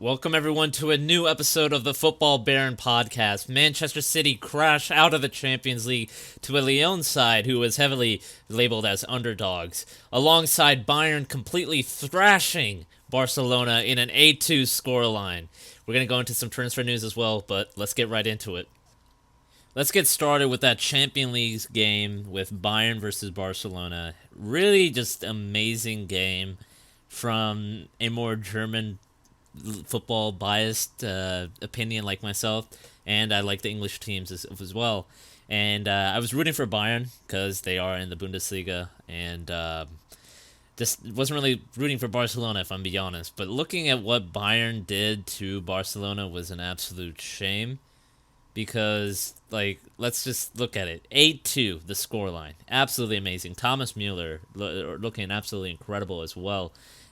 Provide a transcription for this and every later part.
Welcome everyone to a new episode of the Football Baron podcast. Manchester City crash out of the Champions League to a Lyon side who was heavily labeled as underdogs, alongside Bayern completely thrashing Barcelona in an 8-2 scoreline. We're going to go into some transfer news as well, but let's get right into it. Let's get started with that Champions League game with Bayern versus Barcelona. Really just amazing game from a more German football biased opinion like myself, and I like the English teams as well. And I was rooting for Bayern because they are in the Bundesliga, and just wasn't really rooting for Barcelona if I'm being honest. But looking at what Bayern did to Barcelona was an absolute shame because, like, let's just look at it. 8-2, the scoreline. Absolutely amazing. Thomas Muller looking absolutely incredible as well.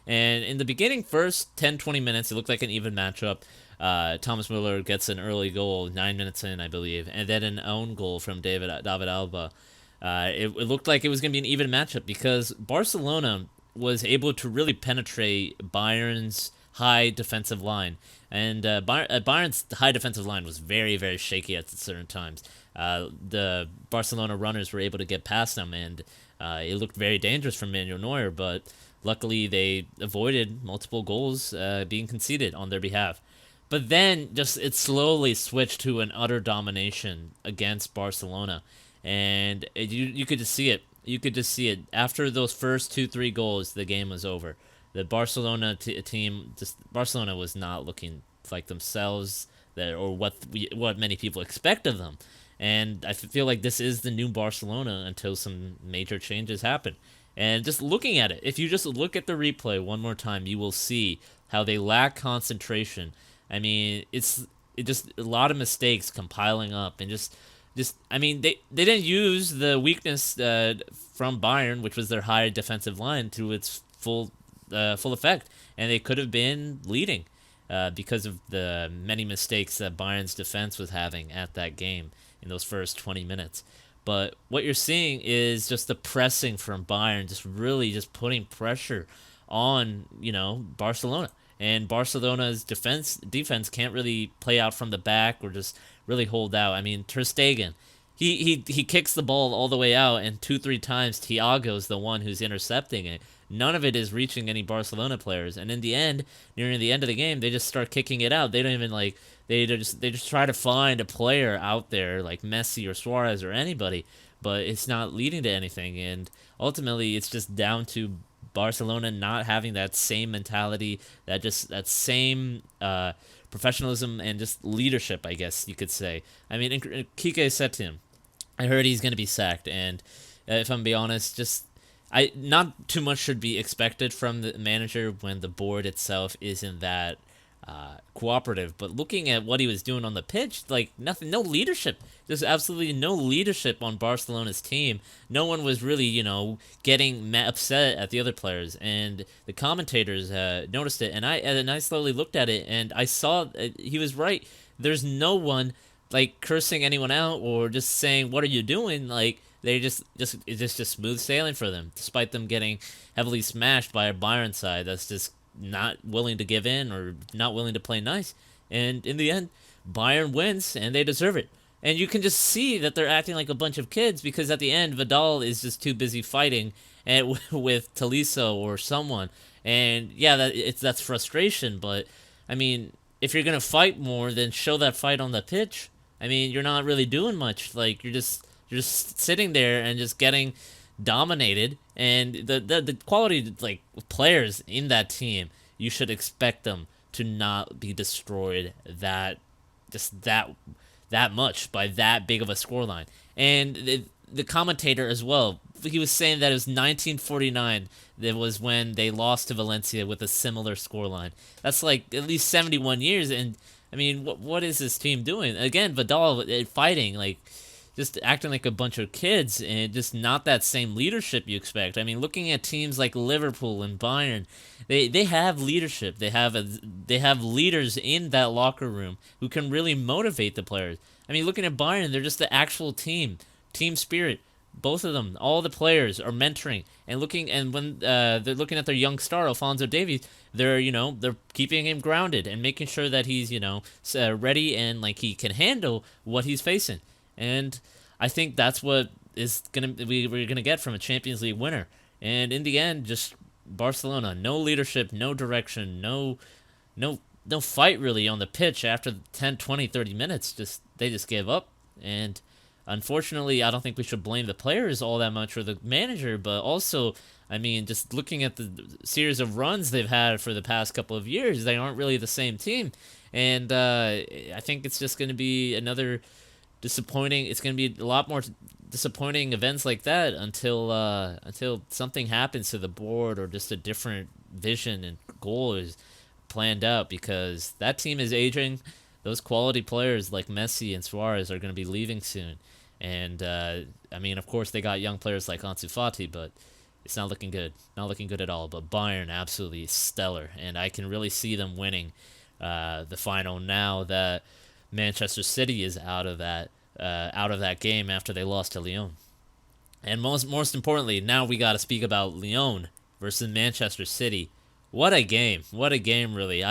And in the beginning, first 10, 20 minutes, it looked like an even matchup. Thomas Muller gets an early goal, 9 minutes in, I believe, and then an own goal from David Alba. It looked like it was going to be an even matchup because Barcelona was able to really penetrate Bayern's high defensive line. And Bayern's high defensive line was very, very shaky at certain times. The Barcelona runners were able to get past them, and it looked very dangerous for Manuel Neuer, but luckily they avoided multiple goals being conceded on their behalf. But then just it slowly switched to an utter domination against Barcelona. And you could just see it. You could just see it. After those first 2-3 goals, the game was over. The Barcelona team, Barcelona was not looking like themselves or what many people expect of them. And I feel like this is the new Barcelona until some major changes happen. And just looking at it, if you just look at the replay one more time, you will see how they lack concentration. I mean, it just a lot of mistakes compiling up, and just I mean, they didn't use the weakness from Bayern, which was their high defensive line, to its full effect, and they could have been leading because of the many mistakes that Bayern's defense was having at that game in those first 20 minutes. But what you're seeing is just the pressing from Bayern, just really just putting pressure on, Barcelona. And Barcelona's defense can't really play out from the back or just really hold out. I mean, Ter Stegen, he kicks the ball all the way out, and 2-3 times Thiago's the one who's intercepting it. None of it is reaching any Barcelona players. And in the end, nearing the end of the game, they just start kicking it out. They don't even they just try to find a player out there like Messi or Suarez or anybody, but it's not leading to anything. And ultimately, it's just down to Barcelona not having that same mentality, that same professionalism and just leadership, I guess you could say. I mean, Kike said to him, I heard he's going to be sacked, and if I'm being honest, not too much should be expected from the manager when the board itself isn't that cooperative. But looking at what he was doing on the pitch, like nothing, no leadership. There's absolutely no leadership on Barcelona's team. No one was really, getting upset at the other players, and the commentators noticed it. And I slowly looked at it, and I saw he was right. There's no one like cursing anyone out or just saying, "What are you doing?" Like it's just smooth sailing for them, despite them getting heavily smashed by a Bayern side that's just not willing to give in or not willing to play nice. And in the end, Bayern wins, and they deserve it. And you can just see that they're acting like a bunch of kids because at the end, Vidal is just too busy fighting and with Tolisso or someone. And yeah, that's frustration. But I mean, if you're gonna fight more, then show that fight on the pitch. I mean, you're not really doing much. Like you're just sitting there and just getting dominated. And the quality like players in that team, you should expect them to not be destroyed that much by that big of a scoreline. And the commentator as well, he was saying that it was 1949 that was when they lost to Valencia with a similar scoreline. That's like at least 71 years. And I mean, what is this team doing? Again, Vidal fighting, like just acting like a bunch of kids, and just not that same leadership you expect. I mean, looking at teams like Liverpool and Bayern, they have leadership. They have leaders in that locker room who can really motivate the players. I mean, looking at Bayern, they're just the actual team spirit. both of them, all the players are mentoring and looking, and when they're looking at their young star Alphonso Davies, they're keeping him grounded and making sure that he's ready and like he can handle what he's facing. And I think that's what is we're gonna get from a Champions League winner. And in the end, just Barcelona, no leadership, no direction, no fight really on the pitch after 10, 20, 30 minutes. They just gave up. And unfortunately, I don't think we should blame the players all that much or the manager, but also, I mean, just looking at the series of runs they've had for the past couple of years, they aren't really the same team. And I think it's just going to be another disappointing. It's going to be a lot more disappointing events like that until something happens to the board or just a different vision and goal is planned out, because that team is aging. Those quality players like Messi and Suarez are going to be leaving soon. And, I mean, of course, they got young players like Ansu Fati, but it's not looking good. Not looking good at all. But Bayern, absolutely stellar. And I can really see them winning the final now that Manchester City is out of that game after they lost to Lyon. And most importantly, now we got to speak about Lyon versus Manchester City. What a game. What a game, really.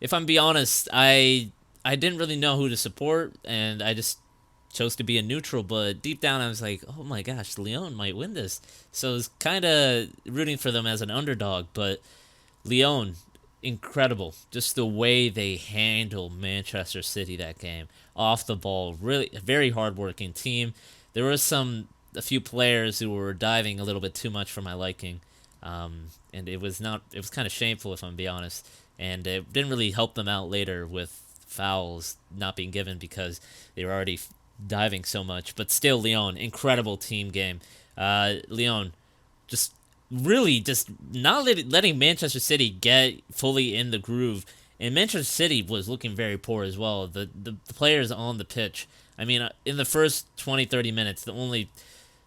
If I'm being honest, I didn't really know who to support, and I just chose to be a neutral, but deep down I was like, oh my gosh, Lyon might win this. So I was kind of rooting for them as an underdog, but Lyon, incredible. Just the way they handled Manchester City that game. Off the ball, really a very hard-working team. There were a few players who were diving a little bit too much for my liking, and it was kind of shameful, if I'm being honest, and it didn't really help them out later with fouls not being given because they were already diving so much. But still, Lyon, incredible team game. Lyon just really just not letting Manchester City get fully in the groove. And Manchester City was looking very poor as well. The players on the pitch. I mean, in the first 20, 30 minutes, the only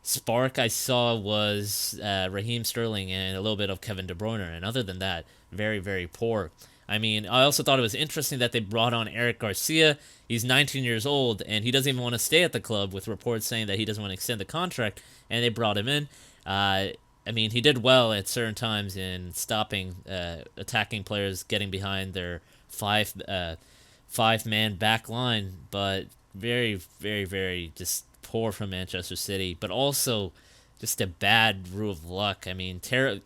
spark I saw was Raheem Sterling and a little bit of Kevin De Bruyne. And other than that, very, very poor. I mean, I also thought it was interesting that they brought on Eric Garcia. He's 19 years old, and he doesn't even want to stay at the club, with reports saying that he doesn't want to extend the contract, and they brought him in. I mean, he did well at certain times in stopping attacking players getting behind their five-man back line, but very, very, very just poor from Manchester City, but also just a bad rule of luck. I mean,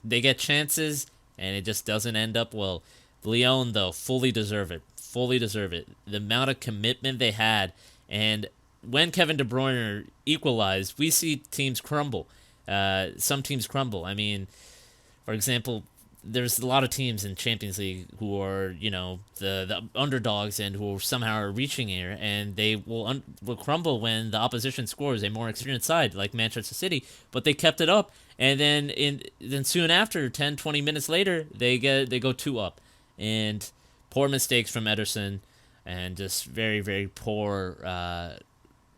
they get chances, and it just doesn't end up well. Lyon, though, fully deserve it. Fully deserve it. The amount of commitment they had, and when Kevin De Bruyne equalized, we see teams crumble. Some teams crumble. I mean, for example, there's a lot of teams in Champions League who are, the underdogs and who somehow are reaching here, and they will crumble when the opposition scores, a more experienced side like Manchester City. But they kept it up, and then soon after, 10, 20 minutes later, they go 2 up. And poor mistakes from Ederson, and just very, very poor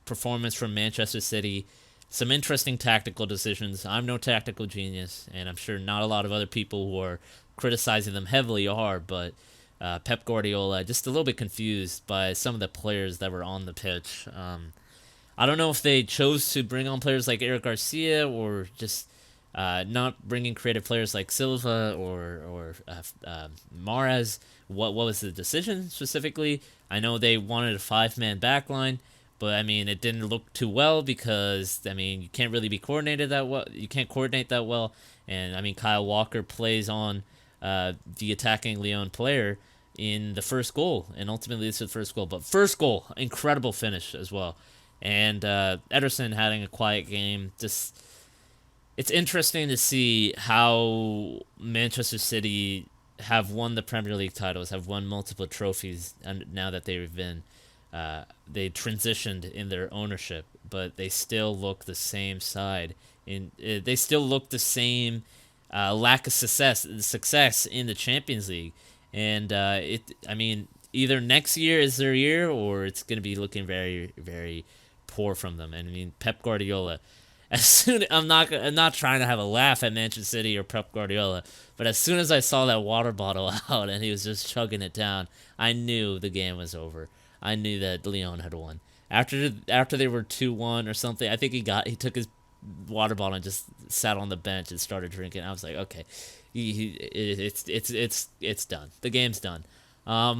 performance from Manchester City. Some interesting tactical decisions. I'm no tactical genius, and I'm sure not a lot of other people who are criticizing them heavily are, but Pep Guardiola, just a little bit confused by some of the players that were on the pitch. I don't know if they chose to bring on players like Eric Garcia or just not bringing creative players like Silva or Mahrez. What was the decision specifically? I know they wanted a 5-man backline, but I mean it didn't look too well because I mean you can't really be coordinated that well. You can't coordinate that well, and I mean Kyle Walker plays on the attacking Lyon player in the first goal, and ultimately it's the first goal. But first goal, incredible finish as well, and Ederson having a quiet game. Just it's interesting to see how Manchester City have won the Premier League titles, have won multiple trophies, and now that they've been they transitioned in their ownership, but they still look the same side. They still look the same lack of success in the Champions League, and I mean, either next year is their year, or it's going to be looking very, very poor from them. And I mean, Pep Guardiola. I'm not trying to have a laugh at Manchester City or Pep Guardiola, but as soon as I saw that water bottle out and he was just chugging it down, I knew the game was over. I knew that Lyon had won. After they were 2-1 or something, I think he took his water bottle and just sat on the bench and started drinking. I was like, okay, it's done. The game's done. I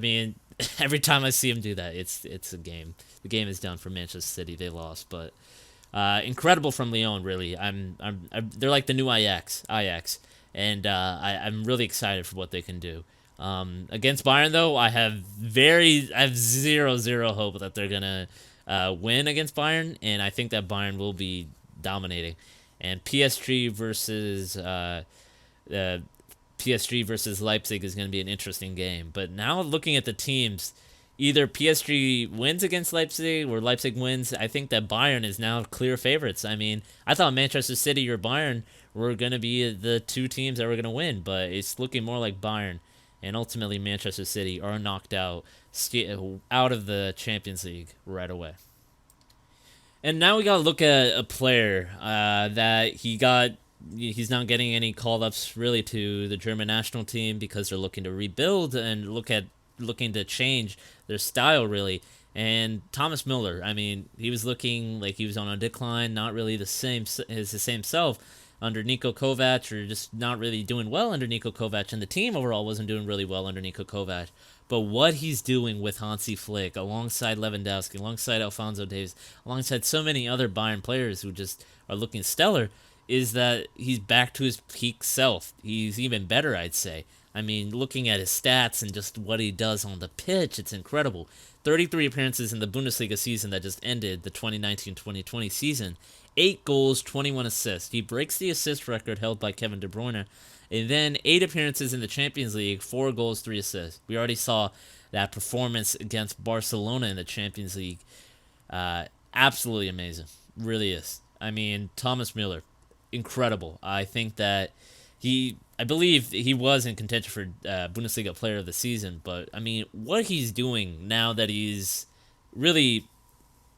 mean, every time I see him do that, it's a game. The game is done for Manchester City. They lost, but incredible from Lyon. Really, they're like the new Ajax, and I'm really excited for what they can do. Against Bayern, though, I have zero hope that they're gonna win against Bayern, and I think that Bayern will be dominating. And PSG versus Leipzig is going to be an interesting game. But now looking at the teams, either PSG wins against Leipzig or Leipzig wins. I think that Bayern is now clear favorites. I mean, I thought Manchester City or Bayern were going to be the two teams that were going to win, but it's looking more like Bayern. And ultimately, Manchester City are knocked out of the Champions League right away. And now we got to look at a player that he's not getting any call-ups really to the German national team because they're looking to rebuild and looking to change their style really. And Thomas Muller, I mean, he was looking like he was on a decline, not really the same self under Niko Kovac, or just not really doing well under Niko Kovac, and the team overall wasn't doing really well under Niko Kovac. But what he's doing with Hansi Flick, alongside Lewandowski, alongside Alphonso Davies, alongside so many other Bayern players who just are looking stellar, is that he's back to his peak self. He's even better, I'd say. I mean, looking at his stats and just what he does on the pitch, it's incredible. 33 appearances in the Bundesliga season that just ended, the 2019-2020 season. 8 goals, 21 assists. He breaks the assist record held by Kevin De Bruyne. And then 8 appearances in the Champions League, 4 goals, 3 assists. We already saw that performance against Barcelona in the Champions League. Absolutely amazing. Really is. I mean, Thomas Muller, incredible. I think that I believe he was in contention for Bundesliga Player of the Season. But, I mean, what he's doing now that he's really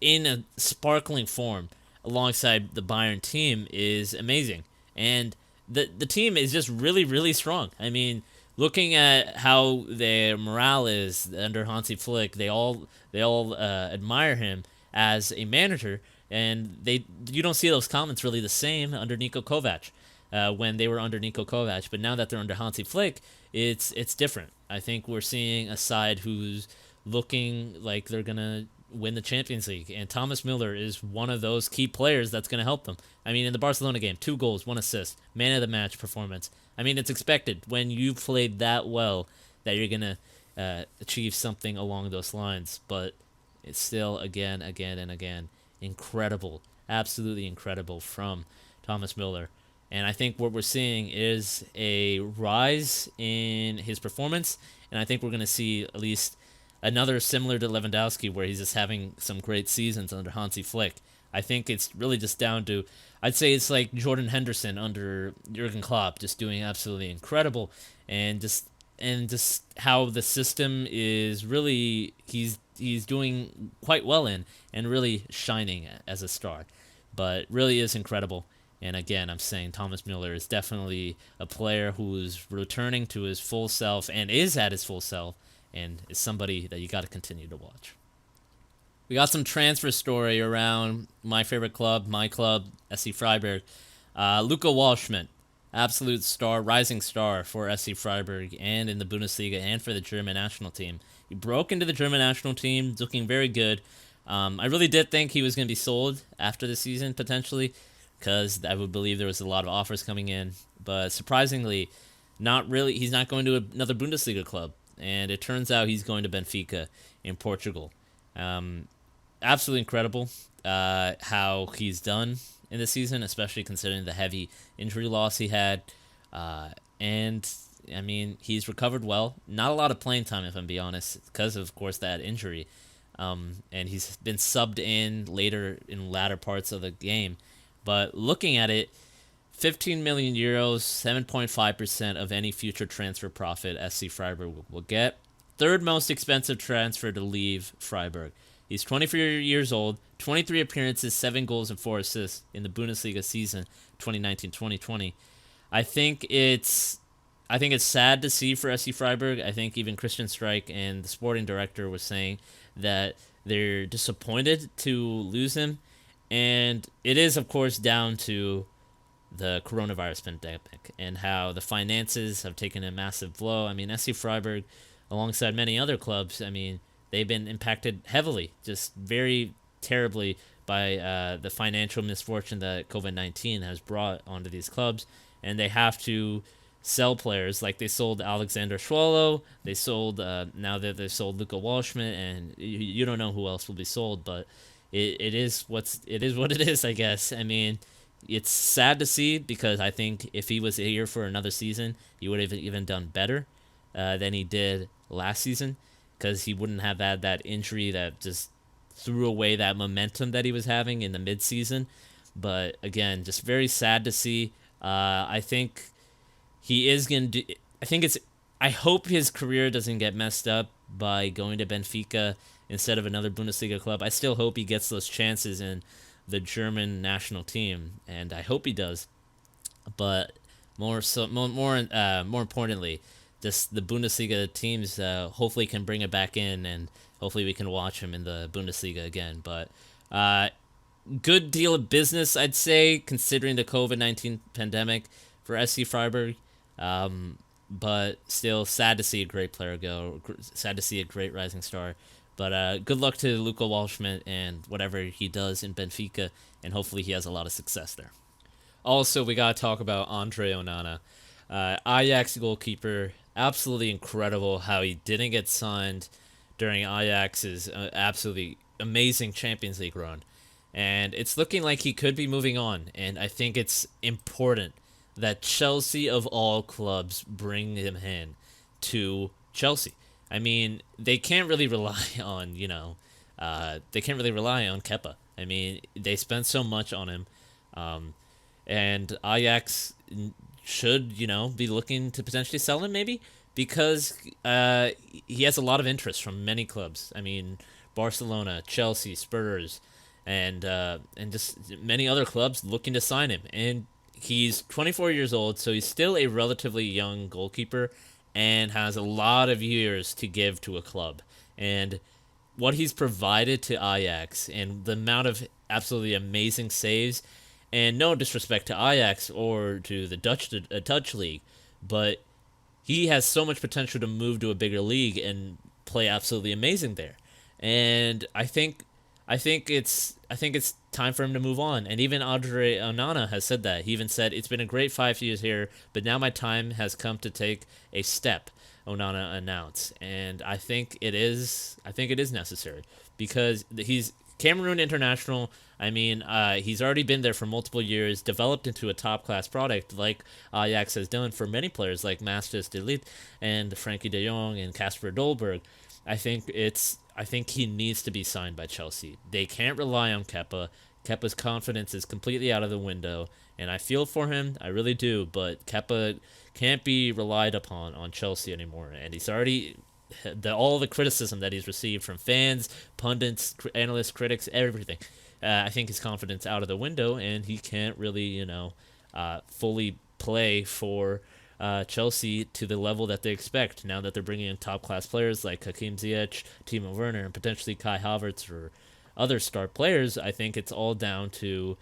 in a sparkling form alongside the Bayern team is amazing. And the team is just really, really strong. I mean, looking at how their morale is under Hansi Flick, they all admire him as a manager, and you don't see those comments really the same under Niko Kovac when they were under Niko Kovac. But now that they're under Hansi Flick, it's different. I think we're seeing a side who's looking like they're gonna win the Champions League, and Thomas Muller is one of those key players that's going to help them. I mean, in the Barcelona game, 2 goals, 1 assist, man of the match performance. I mean, it's expected when you played that well that you're going to achieve something along those lines, but it's still again and again incredible, absolutely incredible from Thomas Muller. And I think what we're seeing is a rise in his performance, and I think we're going to see at least another similar to Lewandowski, where he's just having some great seasons under Hansi Flick. I think it's really just down to, I'd say it's like Jordan Henderson under Jurgen Klopp, just doing absolutely incredible, and just how the system is really he's doing quite well in, and really shining as a star. But really is incredible. And again, I'm saying Thomas Muller is definitely a player who's returning to his full self and is at his full self, and is somebody that you got to continue to watch. We got some transfer story around my favorite club, SC Freiburg. Luca Waldschmidt, absolute star, rising star for SC Freiburg and in the Bundesliga and for the German national team. He broke into the German national team, looking very good. I really did think he was going to be sold after the season, potentially, because I would believe there was a lot of offers coming in. But surprisingly, not really. He's not going to another Bundesliga club. And it turns out he's going to Benfica in Portugal. Absolutely incredible how he's done in the season, especially considering the heavy injury loss he had. And, I mean, he's recovered well. Not a lot of playing time, if I'm being honest, because, of course, that injury. And he's been subbed in latter parts of the game. But looking at it, 15 million euros, 7.5% of any future transfer profit SC Freiburg will get. Third most expensive transfer to leave Freiburg. He's 24 years old, 23 appearances, 7 goals and 4 assists in the Bundesliga season 2019-2020. I think it's sad to see for SC Freiburg. I think even Christian Streich and the sporting director was saying that they're disappointed to lose him. And it is, of course, down to the coronavirus pandemic and how the finances have taken a massive blow. I mean, SC Freiburg, alongside many other clubs, I mean, they've been impacted heavily, just very terribly by the financial misfortune that COVID-19 has brought onto these clubs. And they have to sell players like they sold Alexander Schwolo. They sold, now that they sold Luca Waldschmidt, and you don't know who else will be sold, but it is what it is, I guess. I mean, it's sad to see because I think if he was here for another season, he would have even done better than he did last season because he wouldn't have had that injury that just threw away that momentum that he was having in the midseason. But again, just very sad to see. I think he is going to do. I think it's. I hope his career doesn't get messed up by going to Benfica instead of another Bundesliga club. I still hope he gets those chances in the German national team, and I hope he does. But more importantly, just the Bundesliga teams hopefully can bring it back in, and hopefully we can watch him in the Bundesliga again. But good deal of business, I'd say, considering the COVID-19 pandemic for SC Freiburg. But still sad to see a great player go. Sad to see a great rising star. But good luck to Luca Waldschmidt and whatever he does in Benfica, and hopefully he has a lot of success there. Also, we got to talk about Andre Onana. Ajax goalkeeper, absolutely incredible how he didn't get signed during Ajax's absolutely amazing Champions League run. And it's looking like he could be moving on, and I think it's important that Chelsea of all clubs bring him in to Chelsea. I mean, they can't really rely on, they can't really rely on Kepa. I mean, they spent so much on him. And Ajax should, be looking to potentially sell him maybe because he has a lot of interest from many clubs. I mean, Barcelona, Chelsea, Spurs, and just many other clubs looking to sign him. And he's 24 years old, so he's still a relatively young goalkeeper and has a lot of years to give to a club. And what he's provided to Ajax and the amount of absolutely amazing saves, and no disrespect to Ajax or to the Dutch league, but he has so much potential to move to a bigger league and play absolutely amazing there. And I think it's time for him to move on. And even Andre Onana has said that. He even said, it's been a great 5 years here, but now my time has come to take a step, Onana announced. And I think it is necessary because he's Cameroon international. I mean, he's already been there for multiple years, developed into a top-class product like Ajax has done for many players like Masters de Ligt and Frankie de Jong and Casper Dolberg. I think he needs to be signed by Chelsea. They can't rely on Kepa. Kepa's confidence is completely out of the window, and I feel for him, I really do, but Kepa can't be relied upon on Chelsea anymore, and he's already all the criticism that he's received from fans, pundits, analysts, critics, everything. I think his confidence out of the window, and he can't really, fully play for Chelsea to the level that they expect now that they're bringing in top-class players like Hakim Ziyech, Timo Werner, and potentially Kai Havertz or other star players. I think it's all down to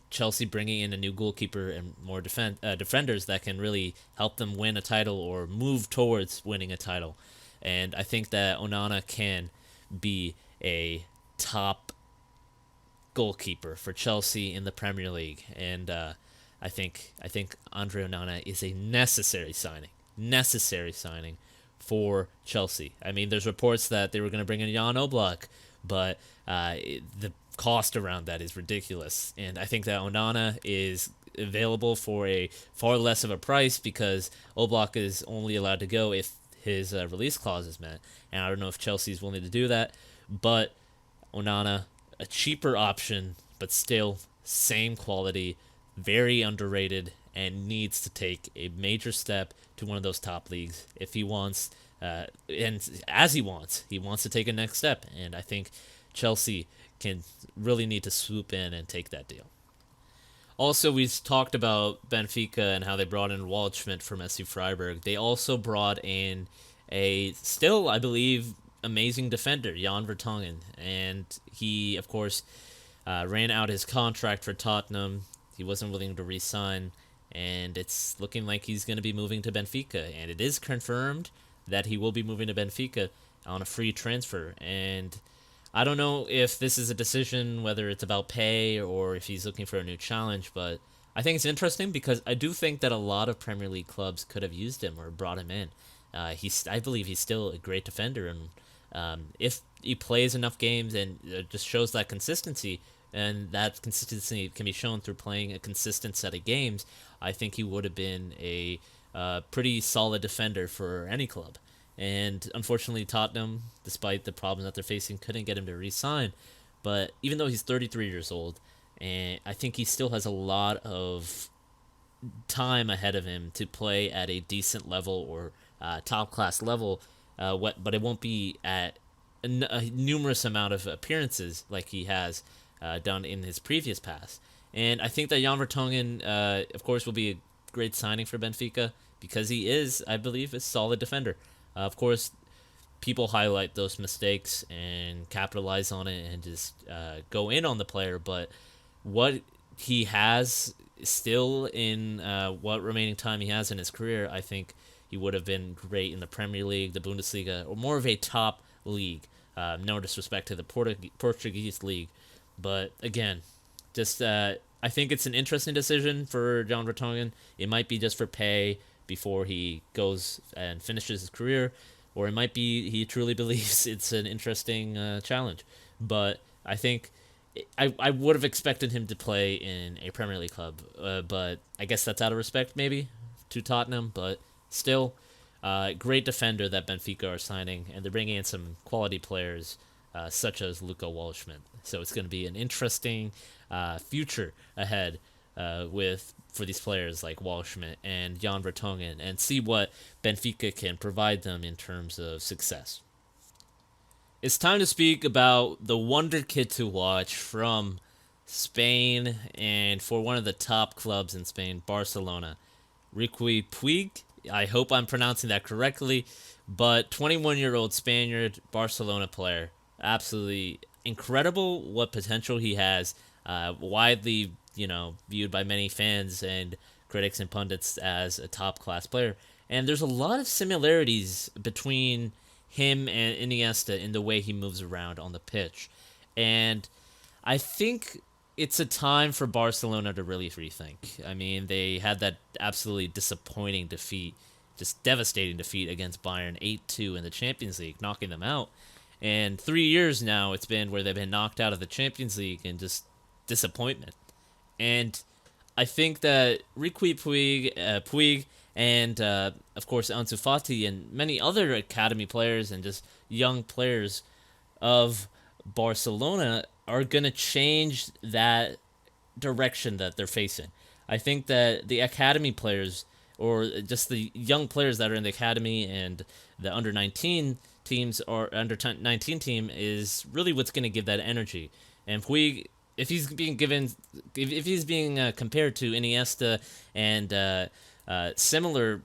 Chelsea bringing in a new goalkeeper and more defenders that can really help them win a title or move towards winning a title. And I think that Onana can be a top goalkeeper for Chelsea in the Premier League. And I think Andre Onana is a necessary signing for Chelsea. I mean, there's reports that they were going to bring in Jan Oblak, but the cost around that is ridiculous. And I think that Onana is available for a far less of a price because Oblak is only allowed to go if his release clause is met. And I don't know if Chelsea's willing to do that, but Onana, a cheaper option, but still same quality, very underrated, and needs to take a major step to one of those top leagues if he wants, he wants to take a next step. And I think Chelsea can really need to swoop in and take that deal. Also, we've talked about Benfica and how they brought in Waldschmidt from SC Freiburg. They also brought in a still, I believe, amazing defender, Jan Vertonghen, and he, of course, ran out his contract for Tottenham. He wasn't willing to re-sign, and it's looking like he's going to be moving to Benfica, and it is confirmed that he will be moving to Benfica on a free transfer. And I don't know if this is a decision, whether it's about pay or if he's looking for a new challenge, but I think it's interesting because I do think that a lot of Premier League clubs could have used him or brought him in. I believe he's still a great defender, and if he plays enough games and just shows that consistency, and that consistency can be shown through playing a consistent set of games, I think he would have been a pretty solid defender for any club. And unfortunately, Tottenham, despite the problems that they're facing, couldn't get him to re-sign. But even though he's 33 years old, and I think he still has a lot of time ahead of him to play at a decent level or top class level. But it won't be at a numerous amount of appearances like he has done in his previous past. And I think that Jan Vertonghen, of course, will be a great signing for Benfica because he is, I believe, a solid defender. Of course, people highlight those mistakes and capitalize on it and just go in on the player, but what he has still in what remaining time he has in his career, I think he would have been great in the Premier League, the Bundesliga, or more of a top league. No disrespect to the Portuguese league, but again, just I think it's an interesting decision for Jan Vertonghen. It might be just for pay before he goes and finishes his career, or it might be he truly believes it's an interesting challenge. But I think I would have expected him to play in a Premier League club, but I guess that's out of respect maybe to Tottenham. But still, great defender that Benfica are signing, and they're bringing in some quality players such as Luca Waldschmidt. So it's going to be an interesting future ahead for these players like Waldschmidt and Jan Vertonghen, and see what Benfica can provide them in terms of success. It's time to speak about the wonder kid to watch from Spain and for one of the top clubs in Spain, Barcelona. Riqui Puig, I hope I'm pronouncing that correctly, but 21-year-old Spaniard Barcelona player. Absolutely incredible what potential he has. Widely, viewed by many fans and critics and pundits as a top-class player. And there's a lot of similarities between him and Iniesta in the way he moves around on the pitch. And I think it's a time for Barcelona to really rethink. I mean, they had that absolutely disappointing defeat, just devastating defeat against Bayern 8-2 in the Champions League, knocking them out. And 3 years now it's been where they've been knocked out of the Champions League and just disappointment. And I think that Riqui Puig and, of course, Ansu Fati and many other academy players and just young players of Barcelona are going to change that direction that they're facing. I think that the academy players, or just the young players that are in the academy and the under-19 teams or under-19 team, is really what's going to give that energy. And Puig, if he's being compared to Iniesta and similar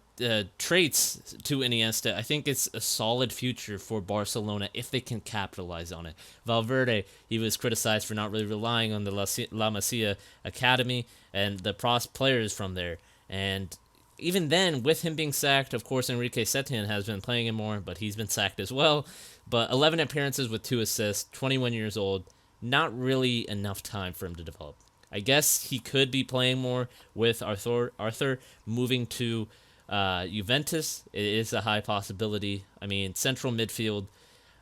traits to Iniesta, I think it's a solid future for Barcelona if they can capitalize on it. Valverde, he was criticized for not really relying on the La Masia Academy and the players from there. And even then, with him being sacked, of course, Enrique Setien has been playing him more, but he's been sacked as well. But 11 appearances with 2 assists, 21 years old, not really enough time for him to develop. I guess he could be playing more with Arthur moving to Juventus. It is a high possibility. I mean, central midfield,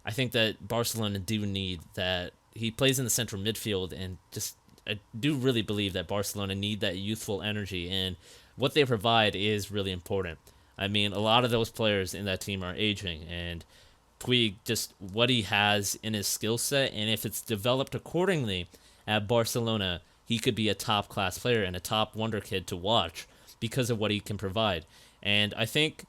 I think that Barcelona do need that. He plays in the central midfield, and just I do really believe that Barcelona need that youthful energy, and what they provide is really important. I mean, a lot of those players in that team are aging, and Puig, just what he has in his skill set, and if it's developed accordingly at Barcelona, he could be a top-class player and a top wonder kid to watch because of what he can provide. And I think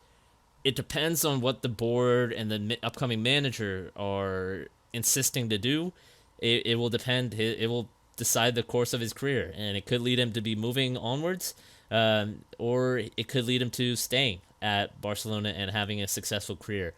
it depends on what the board and the upcoming manager are insisting to do. It will depend. It will decide the course of his career, and it could lead him to be moving onwards, or it could lead him to staying at Barcelona and having a successful career.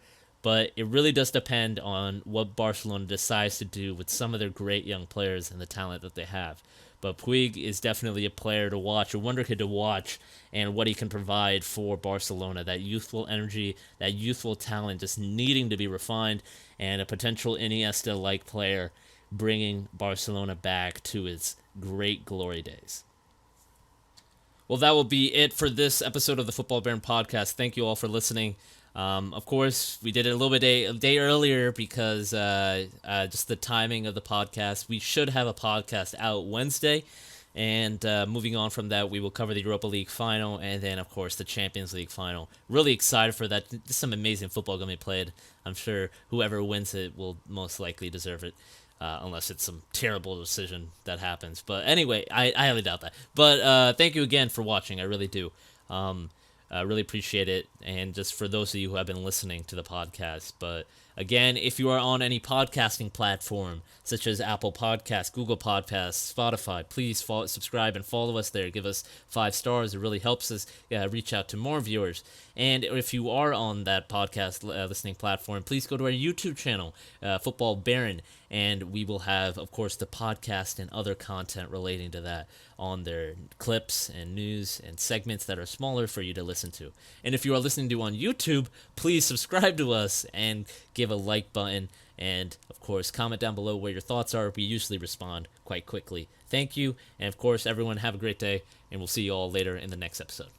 But it really does depend on what Barcelona decides to do with some of their great young players and the talent that they have. But Puig is definitely a player to watch, a wonder kid to watch, and what he can provide for Barcelona. That youthful energy, that youthful talent just needing to be refined, and a potential Iniesta-like player bringing Barcelona back to its great glory days. Well, that will be it for this episode of the Football Baron podcast. Thank you all for listening. Of course, we did it a little bit a day earlier because just the timing of the podcast. We should have a podcast out Wednesday. And moving on from that, we will cover the Europa League final and then, of course, the Champions League final. Really excited for that. There's some amazing football going to be played. I'm sure whoever wins it will most likely deserve it. Unless it's some terrible decision that happens. But anyway, I highly doubt that. But thank you again for watching. I really do. I really appreciate it. And just for those of you who have been listening to the podcast. But again, if you are on any podcasting platform, such as Apple Podcasts, Google Podcasts, Spotify, please subscribe and follow us there. Give us 5 stars. It really helps us reach out to more viewers. And if you are on that podcast listening platform, please go to our YouTube channel, Football Baron, and we will have, of course, the podcast and other content relating to that on their clips and news and segments that are smaller for you to listen to. And if you are listening to on YouTube, please subscribe to us and give a like button. And, of course, comment down below what your thoughts are. We usually respond quite quickly. Thank you. And, of course, everyone have a great day, and we'll see you all later in the next episode.